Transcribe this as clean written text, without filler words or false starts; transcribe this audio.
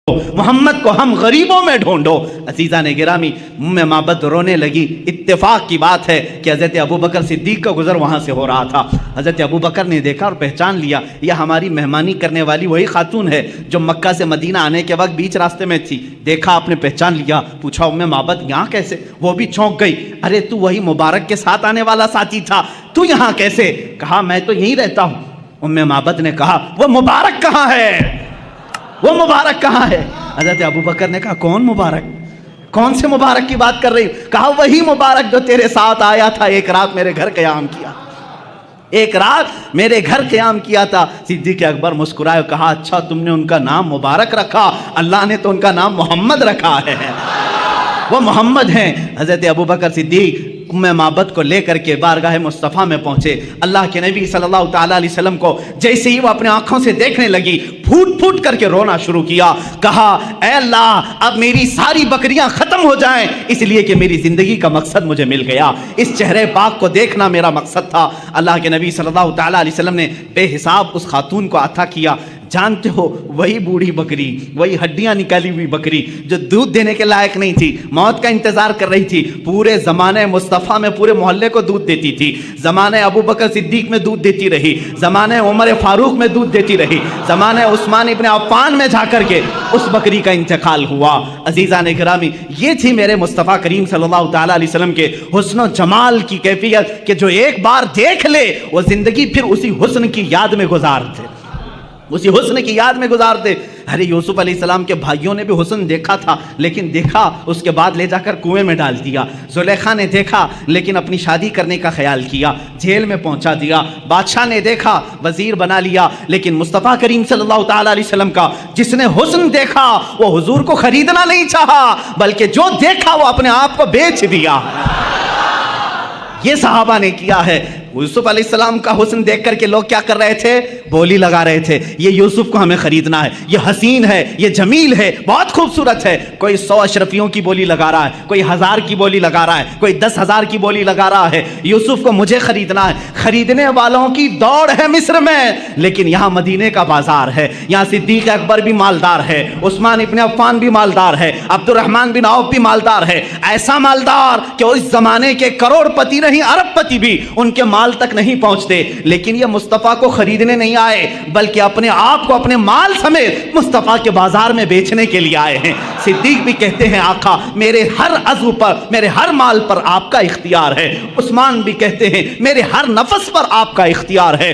محمد کو ہم غریبوں میں ڈھونڈو۔ عزیزان گرامی، معبد رونے لگی۔ اتفاق کی بات ہے کہ حضرت ابوبکر صدیق کا گزر وہاں سے ہو رہا تھا۔ حضرت ابوبکر نے دیکھا اور پہچان لیا، یہ ہماری مہمانی کرنے والی وہی خاتون ہے جو مکہ سے مدینہ آنے کے وقت بیچ راستے میں تھی۔ دیکھا، آپ نے پہچان لیا، پوچھا معبد یہاں کیسے؟ وہ بھی چونک گئی، ارے تو وہی مبارک کے ساتھ آنے والا ساتھی تھا، تو یہاں کیسے؟ کہا میں تو یہیں رہتا ہوں۔ معبد نے کہا وہ مبارک کہاں ہے؟ وہ مبارک کہاں ہے؟ حضرت ابوبکر نے کہا کون مبارک؟ کون سے مبارک کی بات کر رہی؟ کہا وہی مبارک جو تیرے ساتھ آیا تھا، ایک رات میرے گھر قیام کیا، ایک رات میرے گھر قیام کیا تھا۔ صدیق اکبر مسکرائے اور کہا اچھا تم نے ان کا نام مبارک رکھا، اللہ نے تو ان کا نام محمد رکھا ہے، وہ محمد ہیں۔ حضرت ابوبکر صدیق معبد کو لے کر کے بارگاہ مصطفیٰ میں پہنچے۔ اللہ کے نبی صلی اللہ تعالیٰ علیہ وسلم کو جیسے ہی وہ اپنے آنکھوں سے دیکھنے لگی، پھوٹ پھوٹ کر کے رونا شروع کیا۔ کہا اے اللہ، اب میری ساری بکریاں ختم ہو جائیں، اس لیے کہ میری زندگی کا مقصد مجھے مل گیا، اس چہرے پاک کو دیکھنا میرا مقصد تھا۔ اللہ کے نبی صلی اللہ تعالیٰ علیہ وسلم نے بے حساب اس خاتون کو عطا کیا۔ جانتے ہو وہی بوڑھی بکری، وہی ہڈیاں نکالی ہوئی بکری جو دودھ دینے کے لائق نہیں تھی، موت کا انتظار کر رہی تھی، پورے زمانے مصطفیٰ میں پورے محلے کو دودھ دیتی تھی، زمانے ابوبکر صدیق میں دودھ دیتی رہی، زمانے عمر فاروق میں دودھ دیتی رہی، زمانے عثمان ابن عفان میں جا کر کے اس بکری کا انتقال ہوا۔ عزیزان گرامی، یہ تھی میرے مصطفیٰ کریم صلی اللہ تعالیٰ علیہ وسلم کے حسن و جمال کی کیفیت کہ جو ایک بار دیکھ لے وہ زندگی پھر اسی حسن کی یاد میں گزارتے، اسی حسن کی یاد میں گزارتے۔ ارے یوسف علیہ السلام کے بھائیوں نے بھی حسن دیکھا تھا، لیکن دیکھا اس کے بعد لے جا کر کنویں میں ڈال دیا۔ زلیخا نے دیکھا لیکن اپنی شادی کرنے کا خیال کیا، جیل میں پہنچا دیا۔ بادشاہ نے دیکھا، وزیر بنا لیا، لیکن مصطفیٰ کریم صلی اللہ تعالیٰ علیہ وسلم کا جس نے حسن دیکھا وہ حضور کو خریدنا نہیں چاہا، بلکہ جو دیکھا وہ اپنے آپ کو بیچ دیا۔ یہ صحابہ نے کیا ہے۔ یوسف علیہ السلام کا حسن دیکھ کر کے لوگ کیا کر رہے تھے؟ بولی لگا رہے تھے، یہ یوسف کو ہمیں خریدنا ہے، یہ حسین ہے، یہ جمیل ہے، بہت خوبصورت ہے۔ کوئی 100 اشرفیوں کی بولی لگا رہا ہے، کوئی 1000 کی بولی لگا رہا ہے، کوئی 10,000 کی بولی لگا رہا ہے۔ یوسف کو مجھے خریدنا ہے۔ خریدنے والوں کی دوڑ ہے مصر میں، لیکن یہاں مدینے کا بازار ہے، یہاں صدیق اکبر بھی مالدار ہے، عثمان ابن عفان بھی مالدار ہے، عبد الرحمن بن عوف بھی مالدار ہے، ایسا مالدار کہ اس زمانے کے کروڑ پتی نہیں، ارب پتی بھی ان کے مال تک نہیں پہنچتے، لیکن یہ مصطفیٰ کو خریدنے نہیں آئے بلکہ اپنے آپ کو اپنے مال سمیت مصطفیٰ کے بازار میں بیچنے کے لیے آئے ہیں۔ صدیق بھی کہتے ہیں آقا میرے ہر عضو پر، میرے ہر مال پر آپ کا اختیار ہے۔ عثمان بھی کہتے ہیں میرے ہر نفس پر آپ کا اختیار ہے۔